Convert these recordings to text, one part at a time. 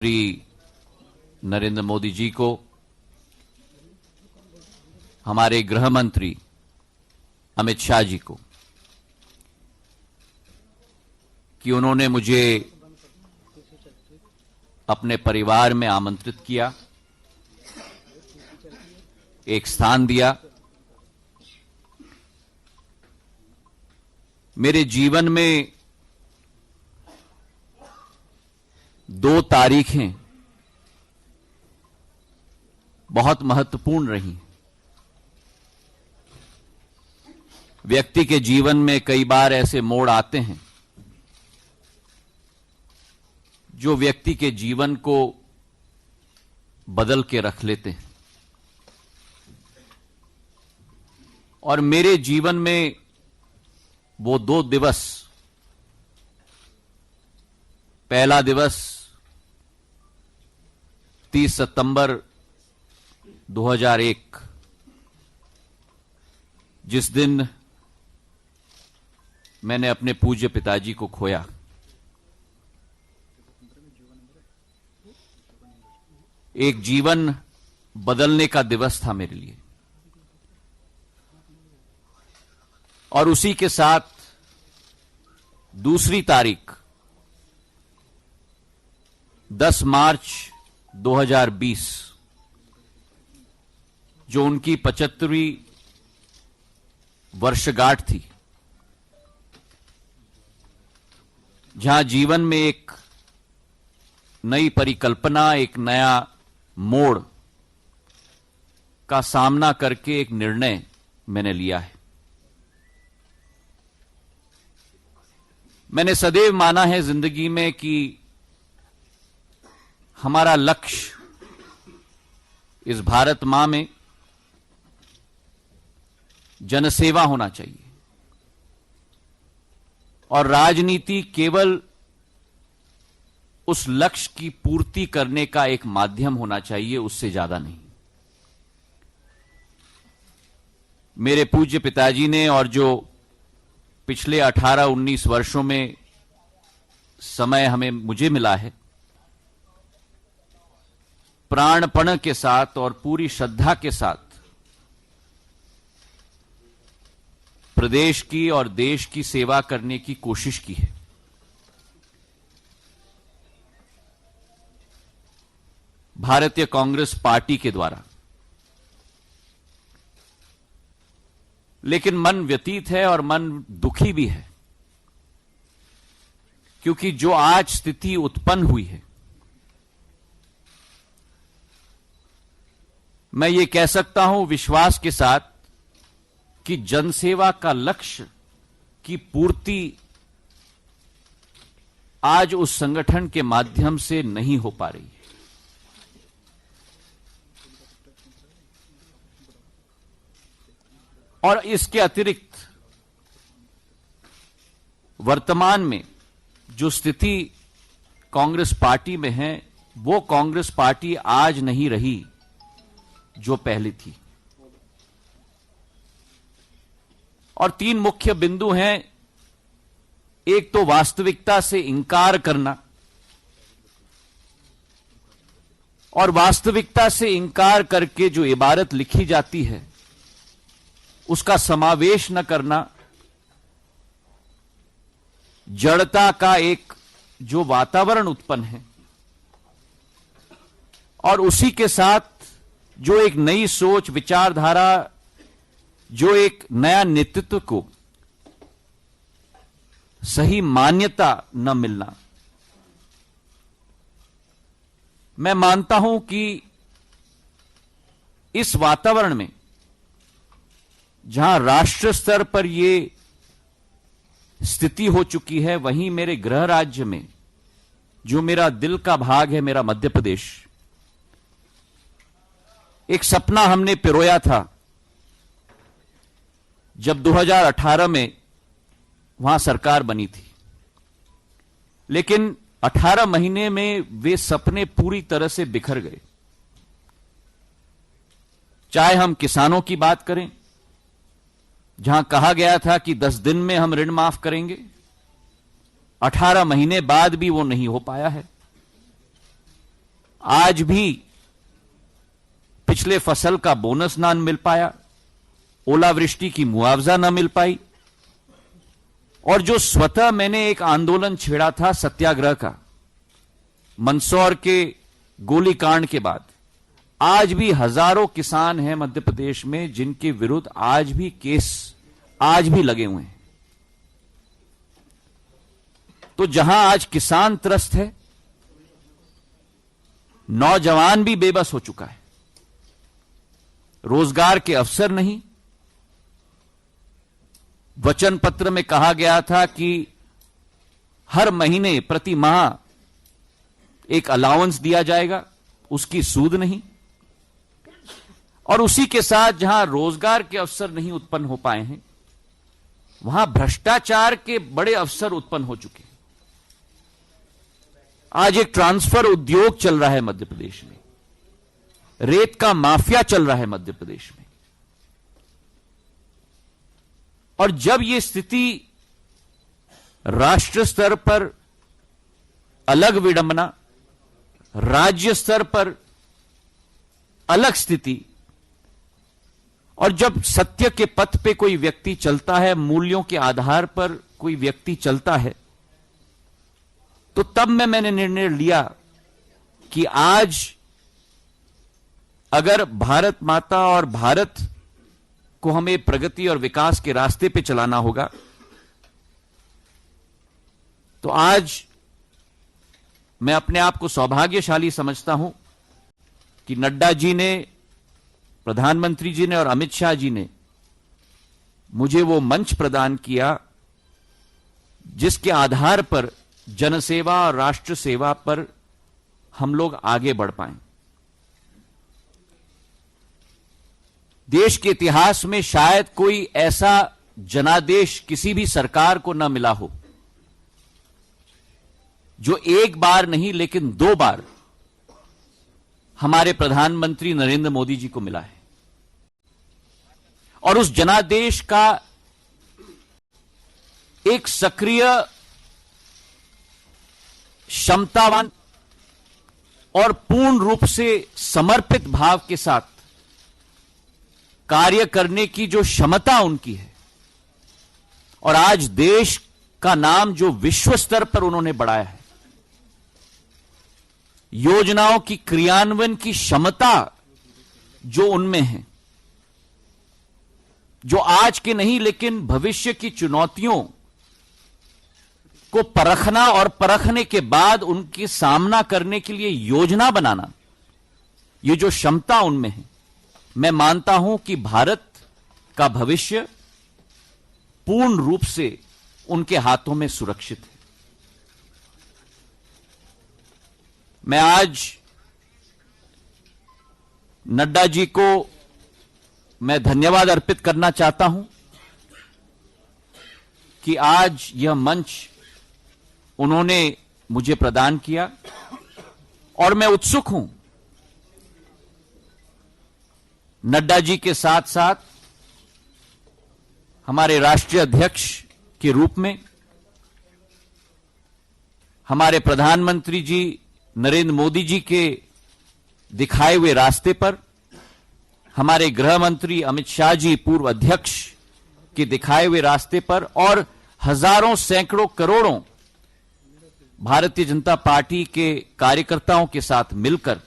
श्री नरेंद्र मोदी जी को, हमारे गृह मंत्री अमित शाह जी को, कि उन्होंने मुझे अपने परिवार में आमंत्रित किया, एक स्थान दिया। मेरे जीवन में 2 तारीखें बहुत महत्वपूर्ण रही। व्यक्ति के जीवन में कई बार ऐसे मोड़ आते हैं जो व्यक्ति के जीवन को बदल के रख लेते हैं, और मेरे जीवन में वो 2 दिवस, पहला दिवस 30 सितंबर 2001, जिस दिन मैंने अपने पूज्य पिताजी को खोया। एक जीवन बदलने का दिवस था मेरे लिए, और उसी के साथ दूसरी तारीख 10 मार्च 2020, जो उनकी 75वीं वर्षगांठ थी, जहां जीवन में एक नई परिकल्पना, एक नया मोड़ का सामना करके एक निर्णय मैंने लिया है। मैंने सदैव माना है जिंदगी में कि हमारा लक्ष्य इस भारत मां में जनसेवा होना चाहिए, और राजनीति केवल उस लक्ष्य की पूर्ति करने का एक माध्यम होना चाहिए, उससे ज्यादा नहीं। मेरे पूज्य पिताजी ने, और जो पिछले 18-19 वर्षों में समय मुझे मिला है, प्राणपण के साथ और पूरी श्रद्धा के साथ प्रदेश की और देश की सेवा करने की कोशिश की है। भारतीय कांग्रेस पार्टी के द्वारा, लेकिन मन व्यतीत है और मन दुखी भी है, क्योंकि जो आज स्थिति उत्पन्न हुई है, मैं ये कह सकता हूं विश्वास के साथ कि जनसेवा का लक्ष्य की पूर्ति आज उस संगठन के माध्यम से नहीं हो पा रही है। और इसके अतिरिक्त वर्तमान में जो स्थिति कांग्रेस पार्टी में है, वो कांग्रेस पार्टी आज नहीं रही जो पहले थी। और 3 मुख्य बिंदु हैं। एक तो वास्तविकता से इंकार करना, और वास्तविकता से इंकार करके जो इबारत लिखी जाती है उसका समावेश न करना, जड़ता का एक जो वातावरण उत्पन्न है, और उसी के साथ जो एक नई सोच, विचारधारा, जो एक नया नेतृत्व को सही मान्यता न मिलना। मैं मानता हूं कि इस वातावरण में, जहां राष्ट्र स्तर पर यह स्थिति हो चुकी है, वहीं मेरे गृह राज्य में, जो मेरा दिल का भाग है, मेरा मध्य प्रदेश, एक सपना हमने पिरोया था जब 2018 में वहां सरकार बनी थी। लेकिन 18 महीने में वे सपने पूरी तरह से बिखर गए। चाहे हम किसानों की बात करें, जहां कहा गया था कि 10 दिन में हम ऋण माफ करेंगे, 18 महीने बाद भी वो नहीं हो पाया है। आज भी पिछले फसल का बोनस ना मिल पाया, ओलावृष्टि की मुआवजा न मिल पाई, और जो स्वतः मैंने एक आंदोलन छेड़ा था सत्याग्रह का मंदसौर के गोलीकांड के बाद, आज भी हजारों किसान हैं मध्य प्रदेश में जिनके विरुद्ध आज भी केस आज भी लगे हुए हैं। तो जहां आज किसान त्रस्त है, नौजवान भी बेबस हो चुका है, रोजगार के अवसर नहीं। वचन पत्र में कहा गया था कि हर महीने प्रति माह एक अलाउंस दिया जाएगा, उसकी सूद नहीं। और उसी के साथ जहां रोजगार के अवसर नहीं उत्पन्न हो पाए हैं, वहां भ्रष्टाचार के बड़े अवसर उत्पन्न हो चुके हैं। आज एक ट्रांसफर उद्योग चल रहा है मध्य प्रदेश में, रेत का माफिया चल रहा है मध्य प्रदेश में। और जब यह स्थिति राष्ट्र स्तर पर अलग विडंबना, राज्य स्तर पर अलग स्थिति, और जब सत्य के पथ पे कोई व्यक्ति चलता है, मूल्यों के आधार पर कोई व्यक्ति चलता है, तो तब मैंने निर्णय लिया कि आज अगर भारत माता और भारत को हमें प्रगति और विकास के रास्ते पे चलाना होगा, तो आज मैं अपने आप को सौभाग्यशाली समझता हूं कि नड्डा जी ने, प्रधानमंत्री जी ने और अमित शाह जी ने मुझे वो मंच प्रदान किया जिसके आधार पर जनसेवा और राष्ट्र सेवा पर हम लोग आगे बढ़ पाए। देश के इतिहास में शायद कोई ऐसा जनादेश किसी भी सरकार को न मिला हो जो एक बार नहीं लेकिन 2 बार हमारे प्रधानमंत्री नरेंद्र मोदी जी को मिला है। और उस जनादेश का एक सक्रिय, क्षमतावान और पूर्ण रूप से समर्पित भाव के साथ कार्य करने की जो क्षमता उनकी है, और आज देश का नाम जो विश्व स्तर पर उन्होंने बढ़ाया है, योजनाओं की क्रियान्वयन की क्षमता जो उनमें है, जो आज के नहीं लेकिन भविष्य की चुनौतियों को परखना और परखने के बाद उनके सामना करने के लिए योजना बनाना, ये जो क्षमता उनमें है, मैं मानता हूं कि भारत का भविष्य पूर्ण रूप से उनके हाथों में सुरक्षित है। मैं आज नड्डा जी को मैं धन्यवाद अर्पित करना चाहता हूं कि आज यह मंच उन्होंने मुझे प्रदान किया, और मैं उत्सुक हूं नड्डा जी के साथ साथ हमारे राष्ट्रीय अध्यक्ष के रूप में हमारे प्रधानमंत्री जी नरेंद्र मोदी जी के दिखाए हुए रास्ते पर, हमारे गृह मंत्री अमित शाह जी पूर्व अध्यक्ष के दिखाए हुए रास्ते पर, और हजारों सैकड़ों करोड़ों भारतीय जनता पार्टी के कार्यकर्ताओं के साथ मिलकर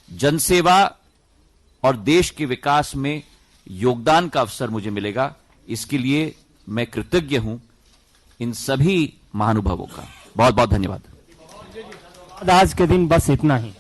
जनसेवा और देश के विकास में योगदान का अवसर मुझे मिलेगा। इसके लिए मैं कृतज्ञ हूं इन सभी महानुभावों का। बहुत बहुत धन्यवाद। आज के दिन बस इतना ही।